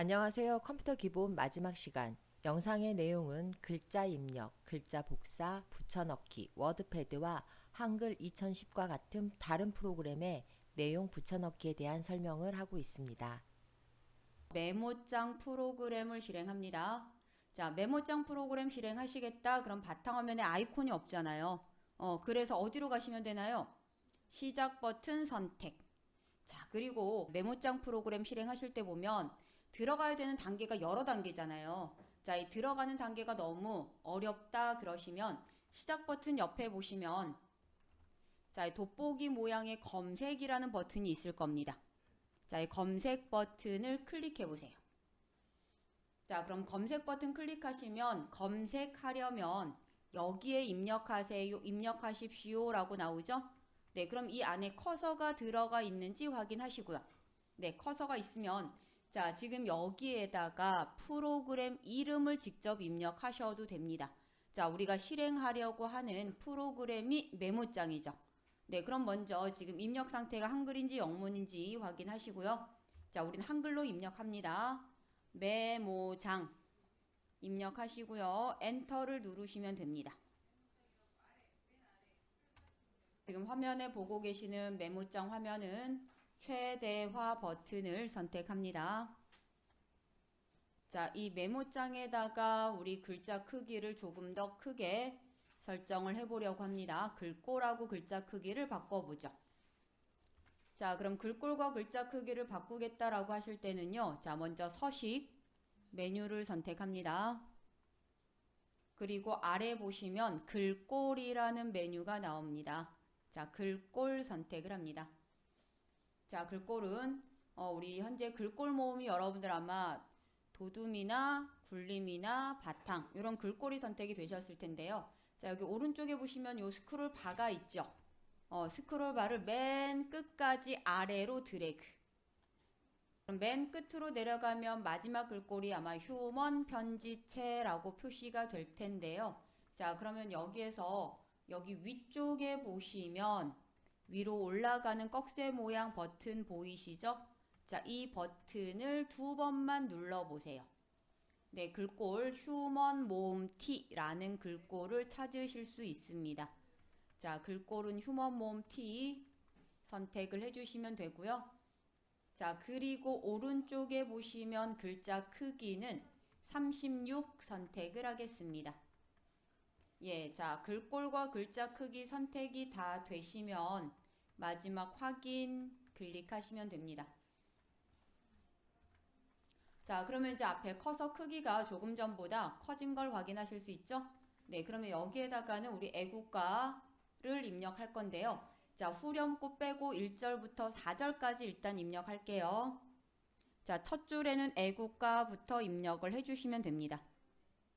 안녕하세요. 컴퓨터 기본 마지막 시간. 영상의 내용은 글자 입력, 글자 복사, 붙여넣기, 워드패드와 한글 2010과 같은 다른 프로그램의 내용 붙여넣기에 대한 설명을 하고 있습니다. 메모장 프로그램을 실행합니다. 자, 메모장 프로그램 실행하시겠다. 그럼 바탕화면에 아이콘이 없잖아요. 그래서 어디로 가시면 되나요? 시작 버튼 선택. 자, 그리고 메모장 프로그램 실행하실 때 보면 들어가야 되는 단계가 여러 단계잖아요. 자, 이 들어가는 단계가 너무 어렵다 그러시면 시작 버튼 옆에 보시면 자, 이 돋보기 모양의 검색이라는 버튼이 있을 겁니다. 자, 이 검색 버튼을 클릭해 보세요. 자, 그럼 검색 버튼 클릭하시면 검색하려면 여기에 입력하세요, 입력하십시오 라고 나오죠? 네, 그럼 이 안에 커서가 들어가 있는지 확인하시고요. 네, 커서가 있으면 자, 지금 여기에다가 프로그램 이름을 직접 입력하셔도 됩니다. 자, 우리가 실행하려고 하는 프로그램이 메모장이죠. 네, 그럼 먼저 지금 입력 상태가 한글인지 영문인지 확인하시고요. 자, 우린 한글로 입력합니다. 메모장 입력하시고요. 엔터를 누르시면 됩니다. 지금 화면에 보고 계시는 메모장 화면은 최대화 버튼을 선택합니다. 자, 이 메모장에다가 우리 글자 크기를 조금 더 크게 설정을 해보려고 합니다. 글꼴하고 글자 크기를 바꿔보죠. 자, 그럼 글꼴과 글자 크기를 바꾸겠다라고 하실 때는요. 자, 먼저 서식 메뉴를 선택합니다. 그리고 아래 보시면 글꼴이라는 메뉴가 나옵니다. 자, 글꼴 선택을 합니다. 자, 글꼴은 우리 현재 글꼴 모음이 여러분들 아마 도둠이나 굴림이나 바탕 이런 글꼴이 선택이 되셨을 텐데요. 자, 여기 오른쪽에 보시면 요 스크롤 바가 있죠. 스크롤 바를 맨 끝까지 아래로 드래그. 그럼 맨 끝으로 내려가면 마지막 글꼴이 아마 휴먼 편지체라고 표시가 될 텐데요. 자, 그러면 여기에서 여기 위쪽에 보시면 위로 올라가는 꺽쇠 모양 버튼 보이시죠? 자, 이 버튼을 두 번만 눌러보세요. 네, 글꼴 휴먼 모음 T라는 글꼴을 찾으실 수 있습니다. 자, 글꼴은 휴먼 모음 T 선택을 해주시면 되고요. 자, 그리고 오른쪽에 보시면 글자 크기는 36 선택을 하겠습니다. 예, 자, 글꼴과 글자 크기 선택이 다 되시면 마지막 확인 클릭하시면 됩니다. 자, 그러면 이제 앞에 커서 크기가 조금 전보다 커진 걸 확인하실 수 있죠? 네, 그러면 여기에다가는 우리 애국가를 입력할 건데요. 자, 후렴구 빼고 1절부터 4절까지 일단 입력할게요. 자, 첫 줄에는 애국가부터 입력을 해주시면 됩니다.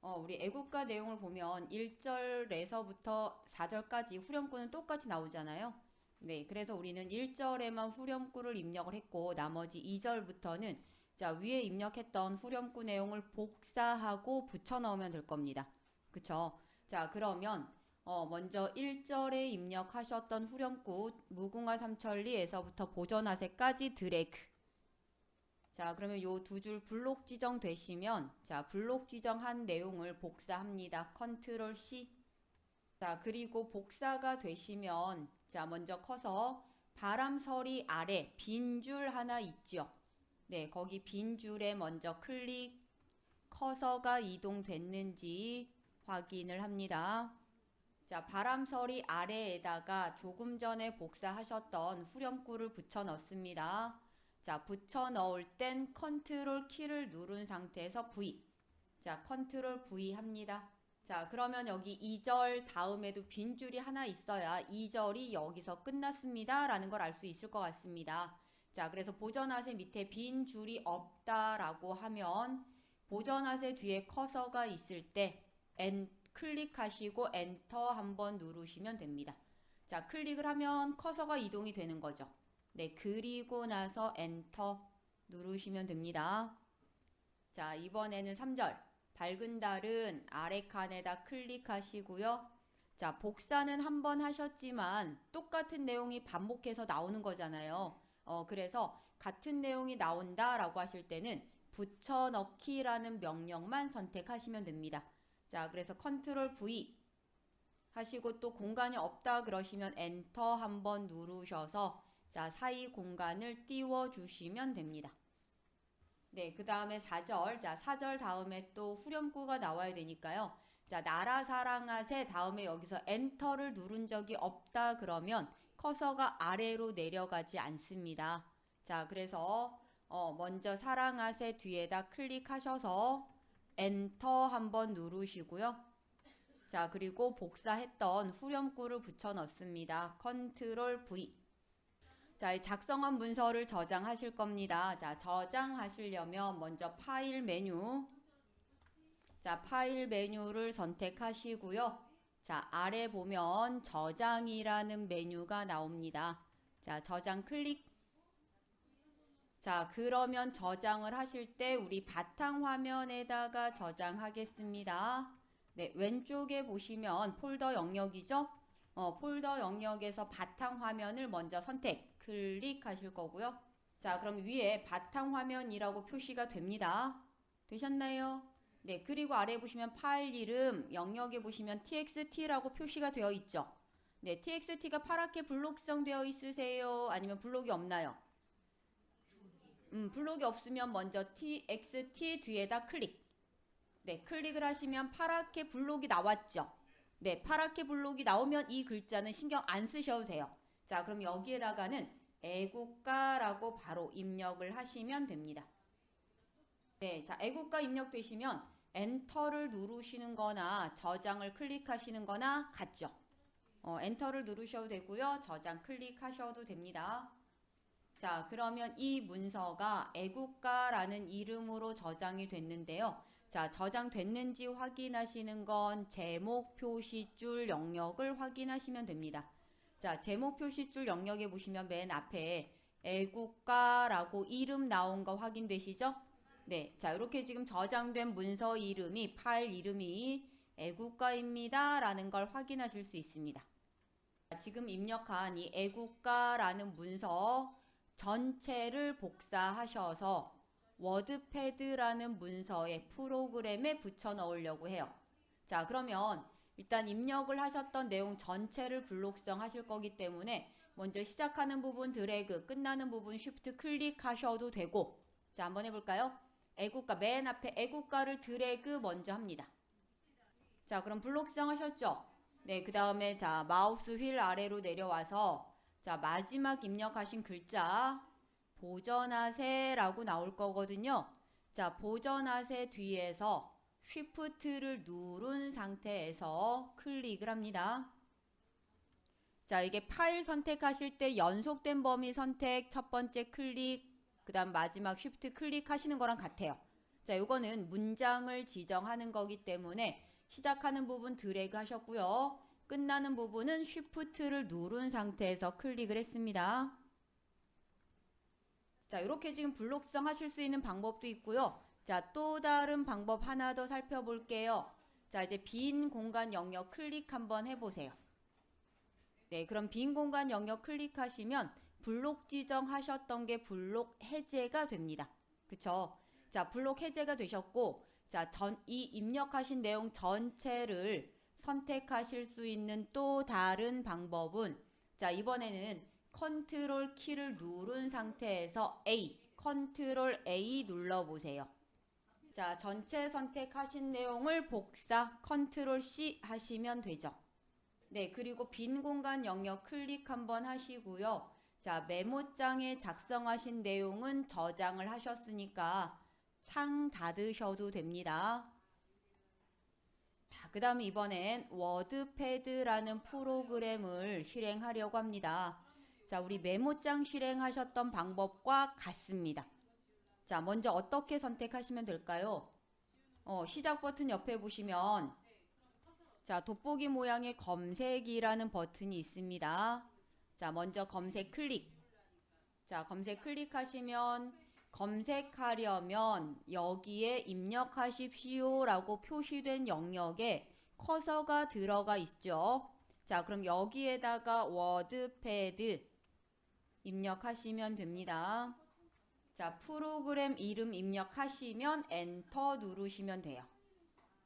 우리 애국가 내용을 보면 1절에서부터 4절까지 후렴구는 똑같이 나오잖아요. 네, 그래서 우리는 1절에만 후렴구를 입력을 했고 나머지 2절부터는 자, 위에 입력했던 후렴구 내용을 복사하고 붙여 넣으면 될 겁니다. 그쵸? 자, 그러면 먼저 1절에 입력하셨던 후렴구 무궁화 삼천리에서부터 보전하세까지 드래그. 자, 그러면 요 두 줄 블록 지정되시면 자, 블록 지정한 내용을 복사합니다. 컨트롤 C. 자, 그리고 복사가 되시면 자, 먼저 커서 바람서리 아래 빈 줄 하나 있죠. 네, 거기 빈 줄에 먼저 클릭, 커서가 이동됐는지 확인을 합니다. 자, 바람서리 아래에다가 조금 전에 복사하셨던 후렴구를 붙여 넣습니다. 자, 붙여 넣을 땐 컨트롤 키를 누른 상태에서 V. 자, 컨트롤 V 합니다. 자, 그러면 여기 2절 다음에도 빈 줄이 하나 있어야 2절이 여기서 끝났습니다. 라는 걸 알 수 있을 것 같습니다. 자, 그래서 보전하세 밑에 빈 줄이 없다라고 하면 보전하세 뒤에 커서가 있을 때 클릭하시고 엔터 한번 누르시면 됩니다. 자, 클릭을 하면 커서가 이동이 되는 거죠. 네, 그리고 나서 엔터 누르시면 됩니다. 자, 이번에는 3절. 밝은 달은 아래 칸에다 클릭하시고요. 자, 복사는 한 번 하셨지만 똑같은 내용이 반복해서 나오는 거잖아요. 그래서 같은 내용이 나온다라고 하실 때는 붙여넣기라는 명령만 선택하시면 됩니다. 자, 그래서 컨트롤 V 하시고 또 공간이 없다 그러시면 엔터 한번 누르셔서 자, 사이 공간을 띄워 주시면 됩니다. 네, 그 다음에 4절. 자, 4절 다음에 또 후렴구가 나와야 되니까요. 자, 나라 사랑하세 다음에 여기서 엔터를 누른 적이 없다 그러면 커서가 아래로 내려가지 않습니다. 자, 그래서 먼저 사랑하세 뒤에다 클릭하셔서 엔터 한번 누르시고요. 자, 그리고 복사했던 후렴구를 붙여 넣습니다. 컨트롤 V. 자, 이 작성한 문서를 저장하실 겁니다. 자, 저장하시려면 먼저 파일 메뉴. 자, 파일 메뉴를 선택하시고요. 자, 아래 보면 저장이라는 메뉴가 나옵니다. 자, 저장 클릭. 자, 그러면 저장을 하실 때 우리 바탕화면에다가 저장하겠습니다. 네, 왼쪽에 보시면 폴더 영역이죠? 폴더 영역에서 바탕화면을 먼저 선택, 클릭하실 거고요. 자, 그럼 위에 바탕화면이라고 표시가 됩니다. 되셨나요? 네, 그리고 아래 보시면 파일 이름 영역에 보시면 txt라고 표시가 되어 있죠. 네, txt가 파랗게 블록성 되어 있으세요? 아니면 블록이 없나요? 블록이 없으면 먼저 txt 뒤에다 클릭. 네, 클릭을 하시면 파랗게 블록이 나왔죠. 네, 파랗게 블록이 나오면 이 글자는 신경 안 쓰셔도 돼요. 자, 그럼 여기에다가는 애국가라고 바로 입력을 하시면 됩니다. 네, 자, 애국가 입력되시면 엔터를 누르시는 거나 저장을 클릭하시는 거나 같죠. 엔터를 누르셔도 되고요. 저장 클릭하셔도 됩니다. 자, 그러면 이 문서가 애국가라는 이름으로 저장이 됐는데요. 자, 저장됐는지 확인하시는 건 제목 표시줄 영역을 확인하시면 됩니다. 자, 제목 표시줄 영역에 보시면 맨 앞에 애국가라고 이름 나온 거 확인되시죠? 네, 자, 이렇게 지금 저장된 문서 이름이, 파일 이름이 애국가입니다 라는 걸 확인하실 수 있습니다. 지금 입력한 이 애국가라는 문서 전체를 복사하셔서 워드패드라는 문서의 프로그램에 붙여 넣으려고 해요. 자, 그러면 일단 입력을 하셨던 내용 전체를 블록성 하실 거기 때문에 먼저 시작하는 부분 드래그, 끝나는 부분 쉬프트 클릭하셔도 되고, 자, 한번 해볼까요? 애국가, 맨 앞에 애국가를 드래그 먼저 합니다. 자, 그럼 블록성 하셨죠? 네, 그 다음에 자, 마우스 휠 아래로 내려와서 자, 마지막 입력하신 글자 보전하세 라고 나올 거거든요. 자, 보전하세 뒤에서 쉬프트를 누른 상태에서 클릭을 합니다. 자, 이게 파일 선택하실 때 연속된 범위 선택, 첫 번째 클릭, 그 다음 마지막 쉬프트 클릭하시는 거랑 같아요. 자, 요거는 문장을 지정하는 거기 때문에 시작하는 부분 드래그 하셨고요. 끝나는 부분은 쉬프트를 누른 상태에서 클릭을 했습니다. 자, 이렇게 지금 블록성 하실 수 있는 방법도 있고요. 자, 또 다른 방법 하나 더 살펴볼게요. 자, 이제 빈 공간 영역 클릭 한번 해보세요. 네, 그럼 빈 공간 영역 클릭하시면 블록 지정하셨던 게 블록 해제가 됩니다. 그쵸? 자, 블록 해제가 되셨고, 자, 이 입력하신 내용 전체를 선택하실 수 있는 또 다른 방법은, 자, 이번에는 컨트롤 키를 누른 상태에서 컨트롤 A 눌러보세요. 자, 전체 선택하신 내용을 복사, 컨트롤 C 하시면 되죠. 네, 그리고 빈 공간 영역 클릭 한번 하시고요. 자, 메모장에 작성하신 내용은 저장을 하셨으니까 창 닫으셔도 됩니다. 자, 그 다음 이번엔 워드패드라는 프로그램을 실행하려고 합니다. 자, 우리 메모장 실행하셨던 방법과 같습니다. 자, 먼저 어떻게 선택하시면 될까요? 시작 버튼 옆에 보시면 자, 돋보기 모양의 검색이라는 버튼이 있습니다. 자, 먼저 검색 클릭. 자, 검색 클릭하시면 검색하려면 여기에 입력하십시오 라고 표시된 영역에 커서가 들어가 있죠. 자, 그럼 여기에다가 워드패드 입력하시면 됩니다. 자, 프로그램 이름 입력하시면 엔터 누르시면 돼요.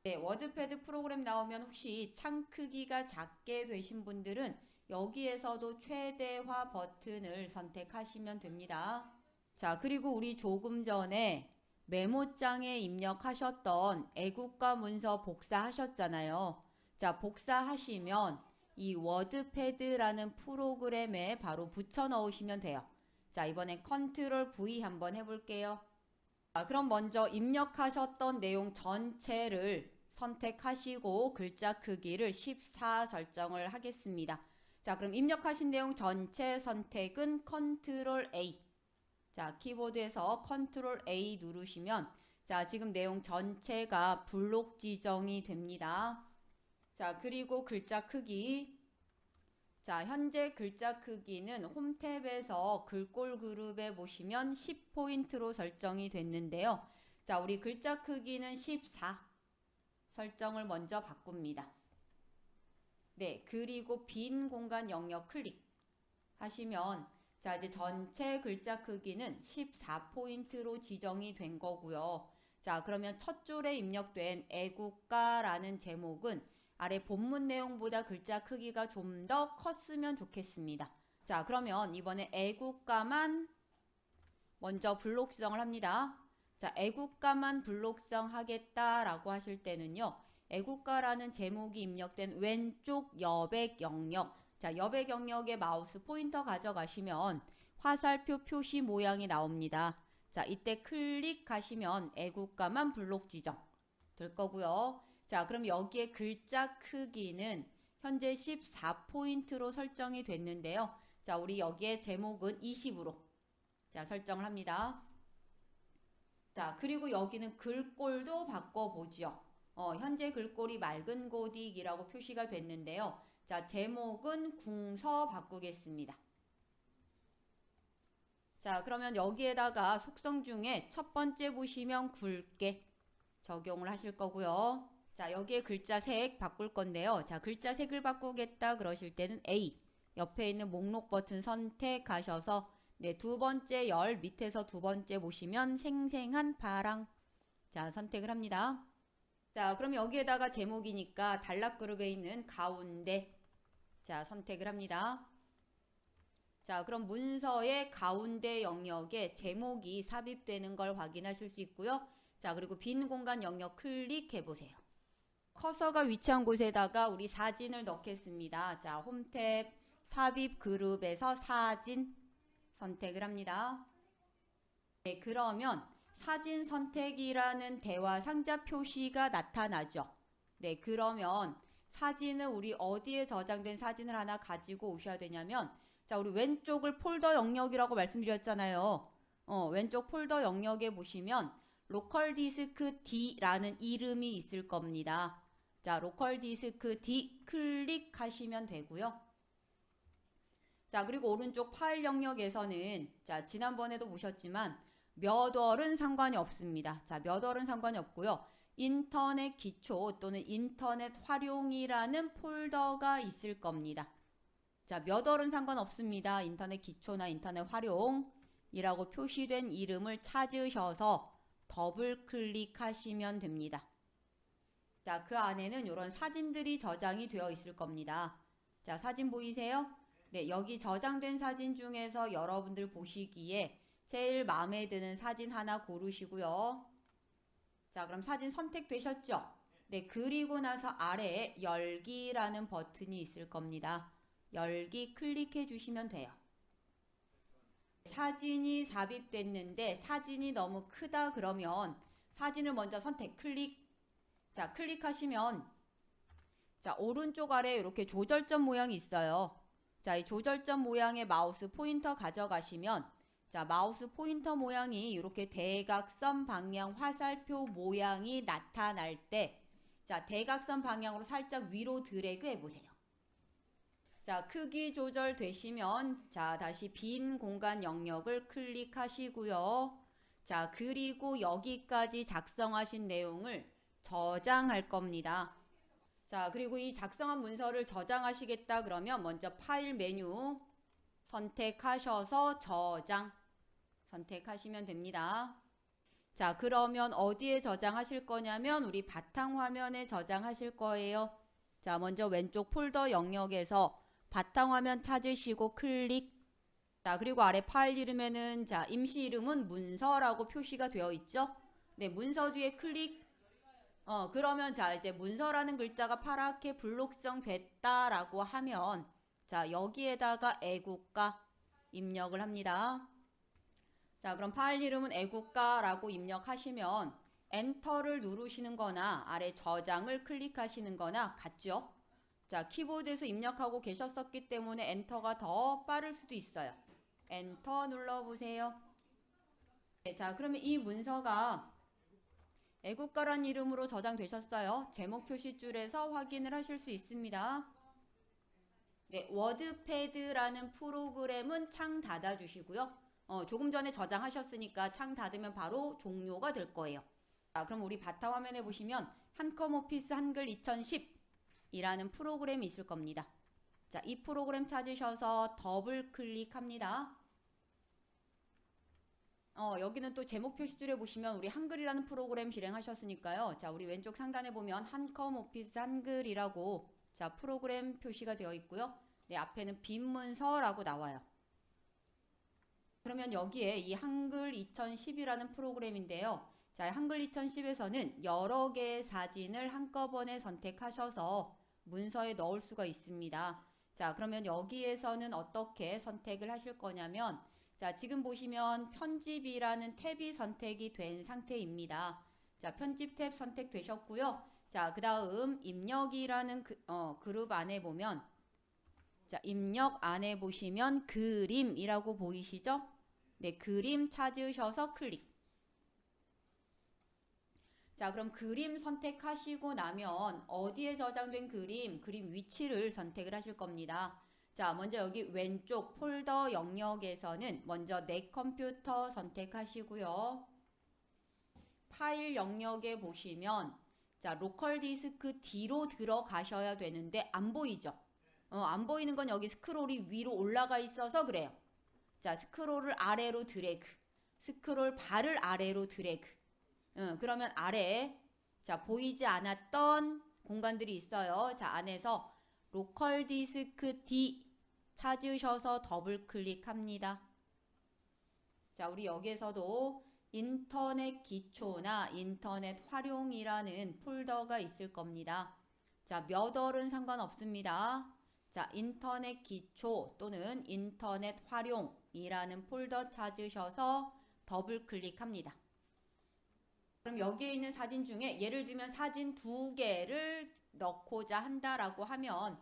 네, 워드패드 프로그램 나오면 혹시 창 크기가 작게 되신 분들은 여기에서도 최대화 버튼을 선택하시면 됩니다. 자, 그리고 우리 조금 전에 메모장에 입력하셨던 애국가 문서 복사하셨잖아요. 자, 복사하시면 이 워드패드라는 프로그램에 바로 붙여 넣으시면 돼요. 자, 이번엔 컨트롤 V 한번 해볼게요. 자, 그럼 먼저 입력하셨던 내용 전체를 선택하시고 글자 크기를 14 설정을 하겠습니다. 자, 그럼 입력하신 내용 전체 선택은 컨트롤 A. 자, 키보드에서 컨트롤 A 누르시면 자, 지금 내용 전체가 블록 지정이 됩니다. 자, 그리고 글자 크기. 자, 현재 글자 크기는 홈 탭에서 글꼴 그룹에 보시면 10포인트로 설정이 됐는데요. 자, 우리 글자 크기는 14 설정을 먼저 바꿉니다. 네, 그리고 빈 공간 영역 클릭 하시면 자, 이제 전체 글자 크기는 14포인트로 지정이 된 거고요. 자, 그러면 첫 줄에 입력된 애국가라는 제목은 아래 본문 내용보다 글자 크기가 좀 더 컸으면 좋겠습니다. 자, 그러면 이번에 애국가만 먼저 블록 지정을 합니다. 자, 애국가만 블록 지정하겠다라고 하실 때는요. 애국가라는 제목이 입력된 왼쪽 여백 영역, 자, 여백 영역에 마우스 포인터 가져가시면 화살표 표시 모양이 나옵니다. 자, 이때 클릭하시면 애국가만 블록 지정 될 거고요. 자, 그럼 여기에 글자 크기는 현재 14포인트로 설정이 됐는데요. 자, 우리 여기에 제목은 20으로 자, 설정을 합니다. 자, 그리고 여기는 글꼴도 바꿔보죠. 현재 글꼴이 맑은 고딕이라고 표시가 됐는데요. 자, 제목은 궁서 바꾸겠습니다. 자, 그러면 여기에다가 속성 중에 첫 번째 보시면 굵게 적용을 하실 거고요. 자, 여기에 글자 색 바꿀 건데요. 자, 글자 색을 바꾸겠다 그러실 때는 A, 옆에 있는 목록 버튼 선택하셔서 네, 두 번째 열 밑에서 두 번째 보시면 생생한 파랑. 자, 선택을 합니다. 자, 그럼 여기에다가 제목이니까 단락 그룹에 있는 가운데. 자, 선택을 합니다. 자, 그럼 문서의 가운데 영역에 제목이 삽입되는 걸 확인하실 수 있고요. 자, 그리고 빈 공간 영역 클릭해 보세요. 커서가 위치한 곳에다가 우리 사진을 넣겠습니다. 자, 홈탭 삽입 그룹에서 사진 선택을 합니다. 네, 그러면 사진 선택이라는 대화 상자 표시가 나타나죠. 네, 그러면 사진은 우리 어디에 저장된 사진을 하나 가지고 오셔야 되냐면 자, 우리 왼쪽을 폴더 영역이라고 말씀드렸잖아요. 왼쪽 폴더 영역에 보시면 로컬 디스크 D라는 이름이 있을 겁니다. 자, 로컬 디스크 D 클릭하시면 되고요. 자, 그리고 오른쪽 파일 영역에서는 자, 지난번에도 보셨지만 몇 월은 상관이 없습니다. 자, 몇 월은 상관이 없고요. 인터넷 기초 또는 인터넷 활용이라는 폴더가 있을 겁니다. 자, 몇 월은 상관없습니다. 인터넷 기초나 인터넷 활용이라고 표시된 이름을 찾으셔서 더블 클릭하시면 됩니다. 자, 그 안에는 이런 사진들이 저장이 되어 있을 겁니다. 자, 사진 보이세요? 네, 여기 저장된 사진 중에서 여러분들 보시기에 제일 마음에 드는 사진 하나 고르시고요. 자, 그럼 사진 선택되셨죠? 네, 그리고 나서 아래에 열기라는 버튼이 있을 겁니다. 열기 클릭해 주시면 돼요. 사진이 삽입됐는데 사진이 너무 크다 그러면 사진을 먼저 선택 클릭. 자, 클릭하시면 자, 오른쪽 아래에 이렇게 조절점 모양이 있어요. 자, 이 조절점 모양의 마우스 포인터 가져가시면 자, 마우스 포인터 모양이 이렇게 대각선 방향 화살표 모양이 나타날 때 자, 대각선 방향으로 살짝 위로 드래그 해보세요. 자, 크기 조절 되시면 자, 다시 빈 공간 영역을 클릭하시고요. 자, 그리고 여기까지 작성하신 내용을 저장할 겁니다. 자, 그리고 이 작성한 문서를 저장하시겠다 그러면 먼저 파일 메뉴 선택하셔서 저장 선택하시면 됩니다. 자, 그러면 어디에 저장하실 거냐면 우리 바탕화면에 저장하실 거예요. 자, 먼저 왼쪽 폴더 영역에서 바탕화면 찾으시고 클릭. 자, 그리고 아래 파일 이름에는 자, 임시 이름은 문서라고 표시가 되어 있죠. 네, 문서 뒤에 클릭. 그러면 자, 이제 문서라는 글자가 파랗게 블록정 됐다라고 하면 자, 여기에다가 애국가 입력을 합니다. 자, 그럼 파일 이름은 애국가라고 입력하시면 엔터를 누르시는 거나 아래 저장을 클릭하시는 거나 같죠? 자, 키보드에서 입력하고 계셨었기 때문에 엔터가 더 빠를 수도 있어요. 엔터 눌러보세요. 네, 자, 그러면 이 문서가 애국가란 이름으로 저장되셨어요. 제목 표시줄에서 확인을 하실 수 있습니다. 네, 워드패드라는 프로그램은 창 닫아주시고요. 조금 전에 저장하셨으니까 창 닫으면 바로 종료가 될 거예요. 자, 그럼 우리 바탕화면에 보시면 한컴오피스 한글 2010 이라는 프로그램이 있을 겁니다. 자, 이 프로그램 찾으셔서 더블 클릭합니다. 여기는 또 제목 표시줄에 보시면 우리 한글이라는 프로그램 실행하셨으니까요. 자, 우리 왼쪽 상단에 보면 한컴오피스 한글이라고 자, 프로그램 표시가 되어 있고요. 네, 앞에는 빈 문서라고 나와요. 그러면 여기에 이 한글 2010이라는 프로그램인데요. 자, 한글 2010에서는 여러 개의 사진을 한꺼번에 선택하셔서 문서에 넣을 수가 있습니다. 자, 그러면 여기에서는 어떻게 선택을 하실 거냐면 자, 지금 보시면 편집이라는 탭이 선택이 된 상태입니다. 자, 편집 탭 선택되셨고요. 자, 그 다음 입력이라는 그룹 안에 보면 자, 입력 안에 보시면 그림이라고 보이시죠? 네, 그림 찾으셔서 클릭. 자, 그럼 그림 선택하시고 나면 어디에 저장된 그림 위치를 선택을 하실 겁니다. 자, 먼저 여기 왼쪽 폴더 영역에서는 먼저 내 컴퓨터 선택하시고요. 파일 영역에 보시면 자, 로컬 디스크 D로 들어가셔야 되는데 안 보이죠? 안 보이는 건 여기 스크롤이 위로 올라가 있어서 그래요. 자, 스크롤을 아래로 드래그. 스크롤 바를 아래로 드래그. 그러면 아래에 자, 보이지 않았던 공간들이 있어요. 자, 안에서 로컬 디스크 D 찾으셔서 더블 클릭합니다. 자, 우리 여기에서도 인터넷 기초나 인터넷 활용이라는 폴더가 있을 겁니다. 자, 몇 월은 상관없습니다. 자, 인터넷 기초 또는 인터넷 활용이라는 폴더 찾으셔서 더블 클릭합니다. 그럼 여기에 있는 사진 중에 예를 들면 사진 2개를 넣고자 한다라고 하면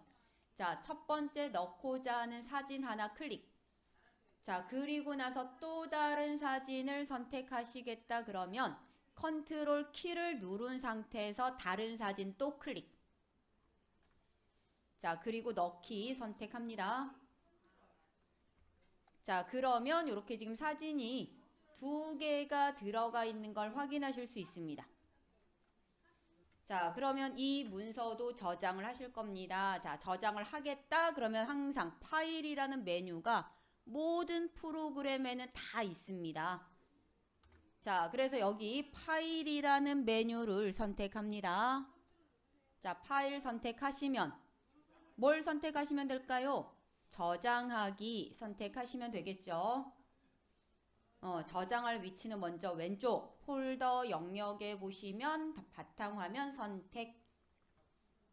자, 첫 번째 넣고자 하는 사진 하나 클릭. 자, 그리고 나서 또 다른 사진을 선택하시겠다 그러면 컨트롤 키를 누른 상태에서 다른 사진 또 클릭. 자, 그리고 넣기 선택합니다. 자, 그러면 이렇게 지금 사진이 2개가 들어가 있는 걸 확인하실 수 있습니다. 자, 그러면 이 문서도 저장을 하실 겁니다. 자, 저장을 하겠다 그러면 항상 파일이라는 메뉴가 모든 프로그램에는 다 있습니다. 자, 그래서 여기 파일이라는 메뉴를 선택합니다. 자, 파일 선택하시면 뭘 선택하시면 될까요? 저장하기 선택하시면 되겠죠. 저장할 위치는 먼저 왼쪽 폴더 영역에 보시면 바탕화면 선택.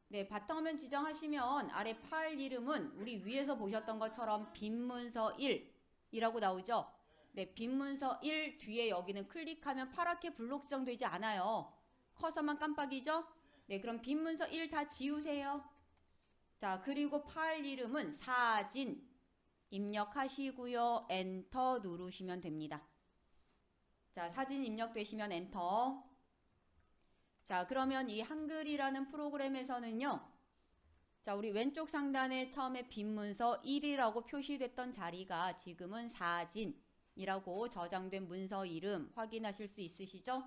네, 바탕화면 지정하시면 아래 파일 이름은 우리 위에서 보셨던 것처럼 빈문서 1이라고 나오죠. 네, 빈문서 1 뒤에 여기는 클릭하면 파랗게 블록 지정되지 않아요. 커서만 깜빡이죠? 네, 그럼 빈문서 1 다 지우세요. 자, 그리고 파일 이름은 사진 입력하시고요. 엔터 누르시면 됩니다. 자, 사진 입력되시면 엔터. 자, 그러면 이 한글이라는 프로그램에서는요. 자, 우리 왼쪽 상단에 처음에 빈문서 1이라고 표시됐던 자리가 지금은 사진이라고 저장된 문서 이름 확인하실 수 있으시죠?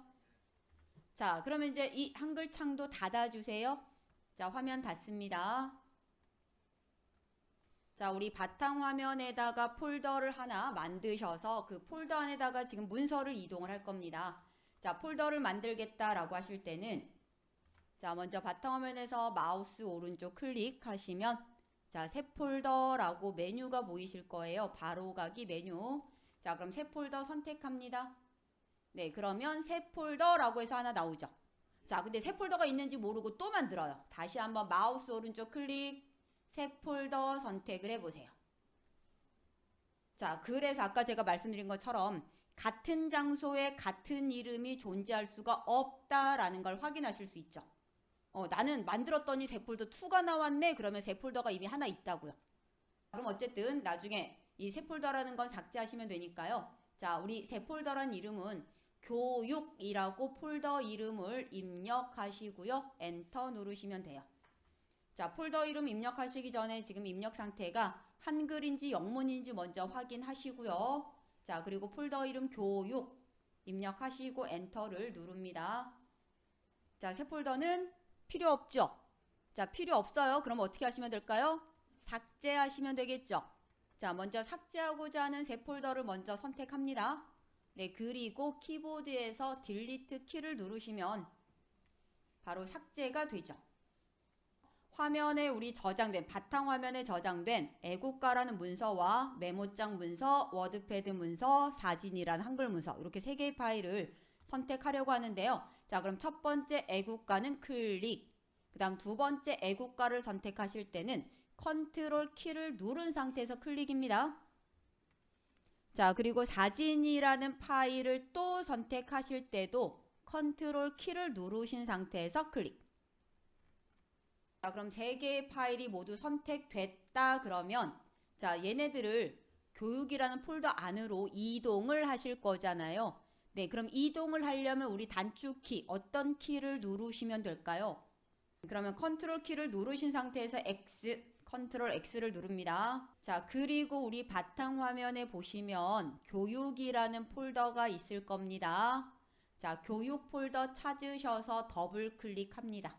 자, 그러면 이제 이 한글 창도 닫아주세요. 자, 화면 닫습니다. 자, 자, 우리 바탕화면에다가 폴더를 하나 만드셔서 그 폴더 안에다가 지금 문서를 이동을 할 겁니다. 자, 폴더를 만들겠다라고 하실 때는 자, 먼저 바탕화면에서 마우스 오른쪽 클릭하시면 자, 새 폴더라고 메뉴가 보이실 거예요. 바로가기 메뉴. 자, 그럼 새 폴더 선택합니다. 네, 그러면 새 폴더라고 해서 하나 나오죠. 자, 근데 새 폴더가 있는지 모르고 또 만들어요. 다시 한번 마우스 오른쪽 클릭, 새 폴더 선택을 해보세요. 자, 그래서 아까 제가 말씀드린 것처럼 같은 장소에 같은 이름이 존재할 수가 없다라는 걸 확인하실 수 있죠. 나는 만들었더니 새 폴더 2가 나왔네. 그러면 새 폴더가 이미 하나 있다고요. 그럼 어쨌든 나중에 이 새 폴더라는 건 삭제하시면 되니까요. 자, 우리 새 폴더란 이름은 교육이라고 폴더 이름을 입력하시고요. 엔터 누르시면 돼요. 자, 폴더 이름 입력하시기 전에 지금 입력 상태가 한글인지 영문인지 먼저 확인하시고요. 자, 그리고 폴더 이름 교육 입력하시고 엔터를 누릅니다. 자, 새 폴더는 필요 없죠? 자, 필요 없어요. 그럼 어떻게 하시면 될까요? 삭제하시면 되겠죠? 자, 먼저 삭제하고자 하는 새 폴더를 먼저 선택합니다. 네, 그리고 키보드에서 딜리트 키를 누르시면 바로 삭제가 되죠. 화면에 우리 저장된, 바탕화면에 저장된 애국가라는 문서와 메모장 문서, 워드패드 문서, 사진이라는 한글 문서 이렇게 3개의 파일을 선택하려고 하는데요. 자, 그럼 첫 번째 애국가는 클릭, 그 다음 두 번째 애국가를 선택하실 때는 컨트롤 키를 누른 상태에서 클릭입니다. 자, 그리고 사진이라는 파일을 또 선택하실 때도 컨트롤 키를 누르신 상태에서 클릭. 자, 그럼 3개의 파일이 모두 선택됐다 그러면 자, 얘네들을 교육이라는 폴더 안으로 이동을 하실 거잖아요. 네, 그럼 이동을 하려면 우리 단축키 어떤 키를 누르시면 될까요? 그러면 컨트롤 키를 누르신 상태에서 X, 컨트롤 X를 누릅니다. 자, 그리고 우리 바탕화면에 보시면 교육이라는 폴더가 있을 겁니다. 자, 교육 폴더 찾으셔서 더블 클릭합니다.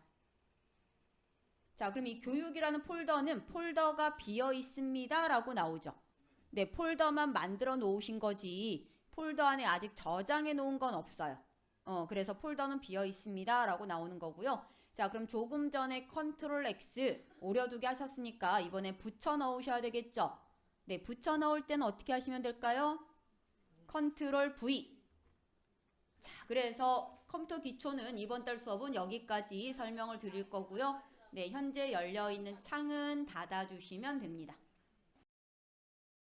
자, 그럼 이 교육이라는 폴더는 폴더가 비어 있습니다 라고 나오죠. 네, 폴더만 만들어 놓으신 거지 폴더 안에 아직 저장해 놓은 건 없어요. 그래서 폴더는 비어 있습니다 라고 나오는 거고요. 자, 그럼 조금 전에 컨트롤 X 오려두기 하셨으니까 이번에 붙여 넣으셔야 되겠죠. 네, 붙여 넣을 때는 어떻게 하시면 될까요? 컨트롤 V. 자, 그래서 컴퓨터 기초는 이번 달 수업은 여기까지 설명을 드릴 거고요. 네, 현재 열려있는 창은 닫아주시면 됩니다.